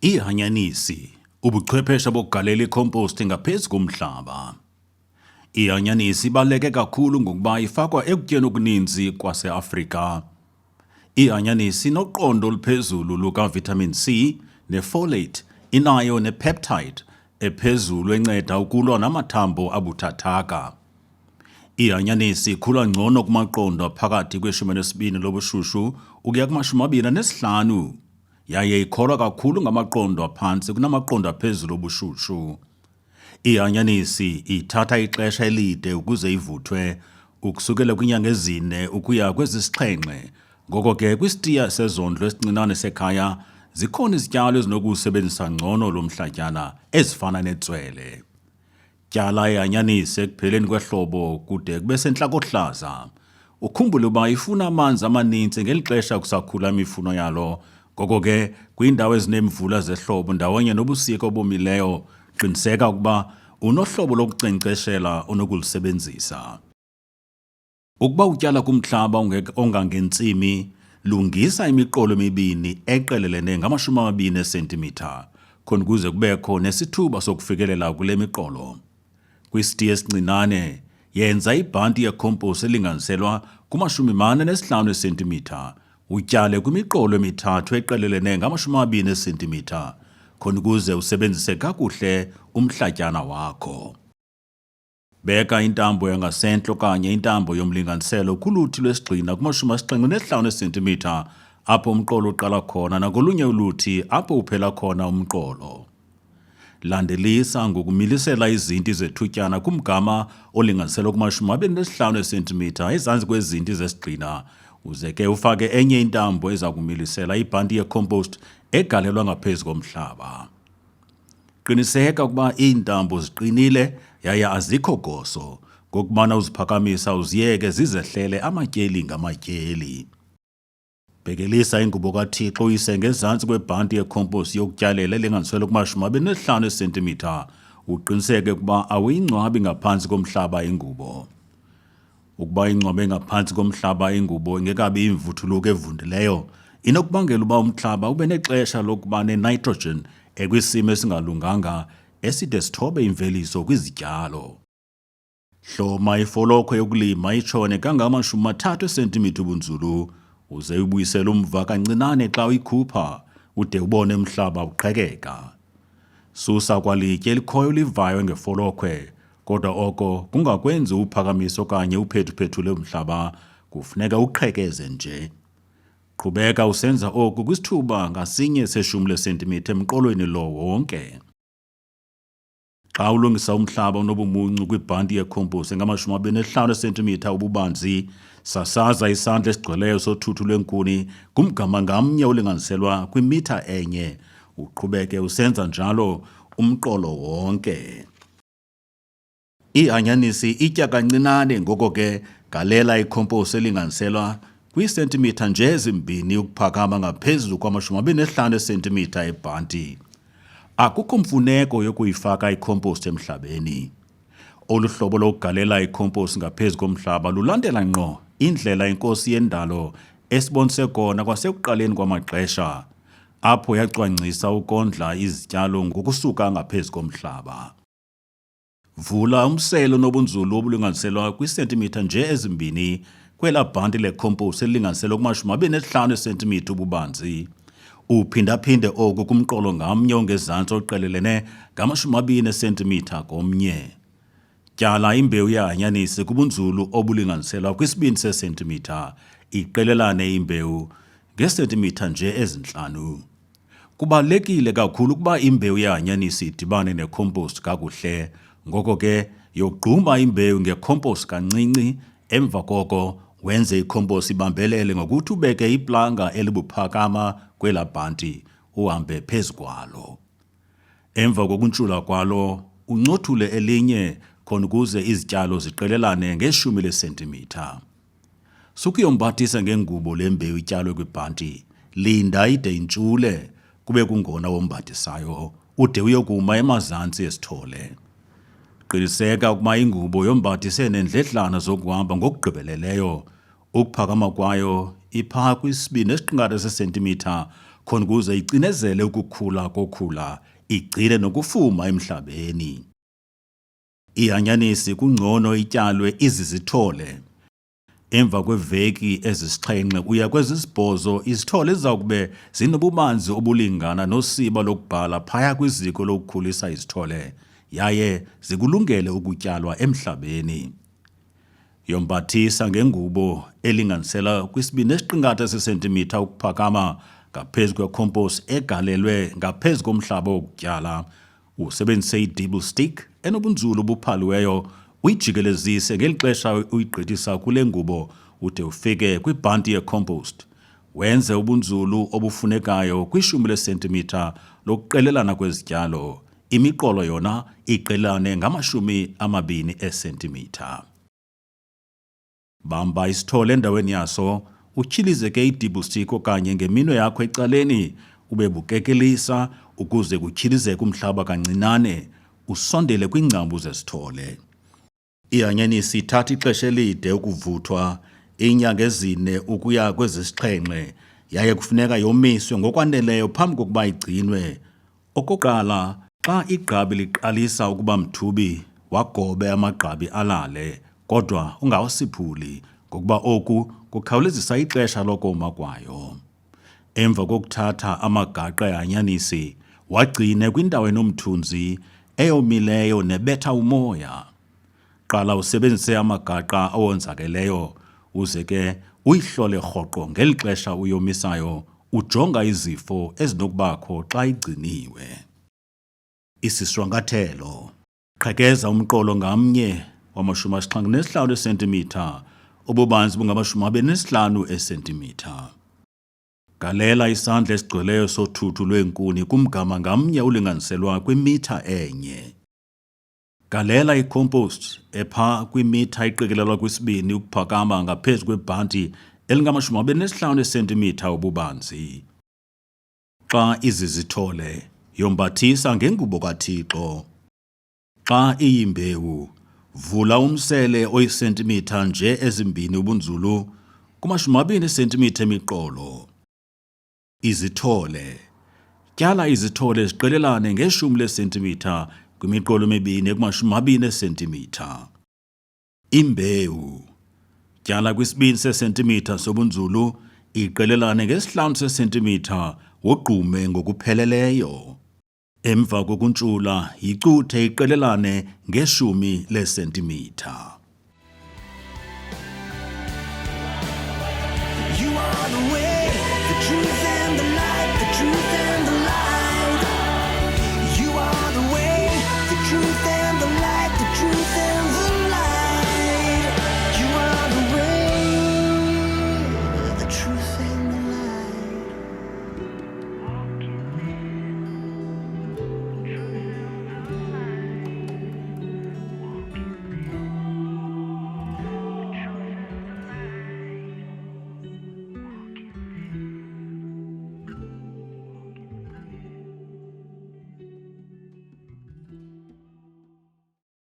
Ihanyanisi, ubuchwepheshe bokugalela i-compost ngaphezu komhlaba. Ihanyanisi ibaluleke kakhulu ngokuba ifakwa ekutyeni okuninzi kwase-Afrika. Ihanyanisi inoqondo oluphezulu luka-vitamin C ne-folate, inayo ne-peptide ephezulu enceda ukulwa namathambo abuthathaka. Ihanyanisi ikhula ngcono kumaqondo phakathi kwe-12 lobushushu ukuya kuma-25, yaye ikholwa kakhulu ngamaqondo aphantsi kunamaqondo aphezulu obushushu. Ihanyanisi ithatha ixesha elide ukuze ivuthwe, ukusukela kwiinyanga ezine ukuya kwezisixhenxe. Ngoko ke kwisitiya sezondlo esincinane sekhaya zikhona izityalo ezinokuwusebenzisa ngcono lo mhlatyana ezifana netswele. Tyala ihanyanisi ekupheleni kwehlobo kude kube sentlakohlaza. Ukhumbule uba ifuna amanzi amaninzi ngeli xesha kusakhula imifuno yalo. Ngoko ke kwiindawo ezinemvula zehlobo ndawonye nobusika obomileyo, qiniseka ukuba unohlobo lokunkcenkceshela onokulisebenzisa. Ukuba utyala kumhlaba ongangentsimi, lungisa imiqolo emibini eqelelene ngama-20 cm khona ukuze kubekho nesithuba sokufikelela kule miqolo. Kwisitiya esincinane, yenza ibhanti yekhompost elinganiselwa kuma-45 cm, utyale kwimiqolo emithathu eqelelene ngama-20 cm khona ukuze usebenzise kakuhle umhlatyana wakho. Beka intambo yangasentla okanye intambo yomlinganiselo kuluthi lwesigxina kuma-75 cm apho umqolo uqala khona nakolunye uluthi apho uphela khona umqolo. Landelisa ngokumilisela izinti zethutyana kumgama olinganiselwa kuma-25 cm ezantsi kwezinti zesigxina, uze ke ufake enye intambo eza kumilisela ibhanti yekhompost egalelwa ngaphezu komhlaba. Qiniseka ukuba iintambo ziqinile yaye azikho goso, ngokubana uziphakamisa uziyeke zizehlele amatyeli ngamatyeli. Bhekelisa ingubo kaThixo uyise ngezantsi kwebhanti yekhompost yokutyalela elinganiselwa kuma-25 cm, uqiniseke ukuba awuyingcwabi ngaphantsi komhlaba ingubo. Ukuba ingcwabe ngaphantsi komhlaba ingubo ingekabi imvuthuluko evundileyo, inokubangela uba umhlaba ube nexesha lokuba ne-nitrogen ekwisimo esingalunganga eside sithobe imveliso kwizityalo. Hloma ifolokhwe yokulima itshone kangama-30 cm ubunzulu, uze uyibuyisele umva kancinane xa uyikhupha ude ubone umhlaba uqhekeka. Susa kwalitye elikhoyo ulivayo ngefolokhwe, kodwa oko kungakwenzi uphakamise okanye uphethuphethule umhlaba, kufuneka uqhekeze nje. Qhubeka usenza oku kwisithuba ngasinye se-10 cm emqolweni lo wonke. Xa ulungisa umhlaba onobumuncu kwibhanti yekhompost engama-25 cm ububanzi, sasaza isandla esigcweleyo sothuthu lwenkuni kumgama ngamnye olinganiselwa kwimitha enye, uqhubeke usenza njalo umqolo wonke. Ihanyanisi itya kancinane, ngoko ke galela ikhompost elinganiselwa kwiisentimitha nje ezimbini ukuphakama ngaphezulu kwama-25 cm ebhanti. Akukho mfuneko yokuyifaka ikhompost emhlabeni. Olu hlobo lokugalela ikhompost ngaphezu komhlaba lulandela ngqo indlela iNkosi yendalo esibonise khona kwasekuqaleni kwamaxesha, apho yacwangcisa ukondla izityalo ngokusuka ngaphezu komhlaba. Vula umselo nobunzulu obulinganiselwa kwiisentimitha nje ezimbini kwela bhanti lekhompost elilinganiselwa kuma-25 cm ububanzi. Uphindaphinde oku kumqolo ngamnye ongezantsi oqelelene ngama-20 cm komnye. Tyala imbewu yehanyanisi kubunzulu obulinganiselwa kwi-2 sesentimitha, iqelelane imbewu ngeesentimitha nje ezi-5. Kubalulekile kakhulu ukuba imbewu yehanyanisi idibane nekhompost kakuhle, ngoko ke yogquma imbewu ngekhompost kancinci, emva koko wenze ikhompost ibambelele ngokuthi ubeke iplanga elibuphakama kwela bhanti uhambe phezu kwalo. Emva kokuntshula kwalo, uncothule elinye khona ukuze izityalo ziqelelane nge-10 cm. Sukuyombathisa ngengubo le mbewu ityalwe kwibhanti, linda ide intshule kube kungona wombathisayo ude uyokuma emazantsi esithole. Qiniseka ukuba ingubo yombathise nendledlana zokuhamba ngokugqibeleleyo, ukuphakama kwayo ipha kwi-2.5 cm khona ukuze icinezele ukukhula kokhula igcine nokufuma emhlabeni. Ihanyanisi kungcono ityalwe izizithole. Emva kweveki ezisixhenxe uya kwezisibhozo izithole ziza kube zinobubanzi obulingana nosiba lokubhala phaya kwiziko lokukhulisa izithole yaye zikulungele ukutyalwa emhlabeni. Yombathisa ngengubo elinganisela kwi2.5 sesentimitha ukuphakama ngaphezu kwecompost egalelwe ngaphezu komhlaba wokutyala. Usebenzise i-dibble stick enobunzulu obuphaliweyo uyijikelezise ngeli xesha uyigqithisa kule ngubo ude ufike kwibhanti yecompost. Wenze ubunzulu obufunekayo kwi10 lesentimitha lokuqelelana kwezityalo. Imiqolo yona iqelelane ngama-20 esentimitha. Bamba isithole endaweni yaso, utyhilize ke i-dibble stick okanye ngeminwe yakho ecaleni ube bukekelisa ukuze kutyhilizeke umhlaba kancinane usondele kwiingcambu zesithole. Ihanyanisi ithatha ixesha elide ukuvuthwa, iinyanga ezine ukuya kwezisixhenxe, yaye kufuneka yomiswe ngokwaneleyo phambi kokuba igcinwe. Okokuqala, xa igqabi liqalisa ukuba mthubi, wagobe amagqabi alale, kodwa ungawasiphuli ngokuba oku kukhawulezisa ixesha lokoma kwayo. Emva kokuthatha amagaqa ehanyanisi, wagcine kwindawo enomthunzi, eyomileyo nebetha umoya. Qala usebenzise amagaqa awonzakeleyo uze ke uyihlole rhoqo ngeli xesha uyomisayo ujonga izifo ezinokubakho xa igciniwe. Isishwankathelo. Qhekeza umqolo ngamnye wama-75 esentimitha, ububanzi bungama-25 esentimitha. Galela isandla esigcweleyo sothuthu lweenkuni kumgama ngamnye ulinganiselwa kwimitha enye. Galela icompost epha kwimitha iqikelelwa kwi2 ukuphakama ngaphezu kwebhanti elingama-25 esentimitha ububanzi. Xa izizithole, yombathisa ngengubo kaThixo. Xa iyimbewu, vula umsele oyisentimitha nje ezimbini ubunzulu kuma-20 sentimitha emiqolo. Izithole. Tyala izithole ziqelelane nge10 lesentimitha kwimiqolo emibini kuma-20 sentimitha. Imbewu. Tyala kwi2 sesentimitha sobunzulu iqelelane nge5 sesentimitha wogqume ngokupheleleyo. Emva kokuntshula yicuthe iqelelane nge10 lesentimitha.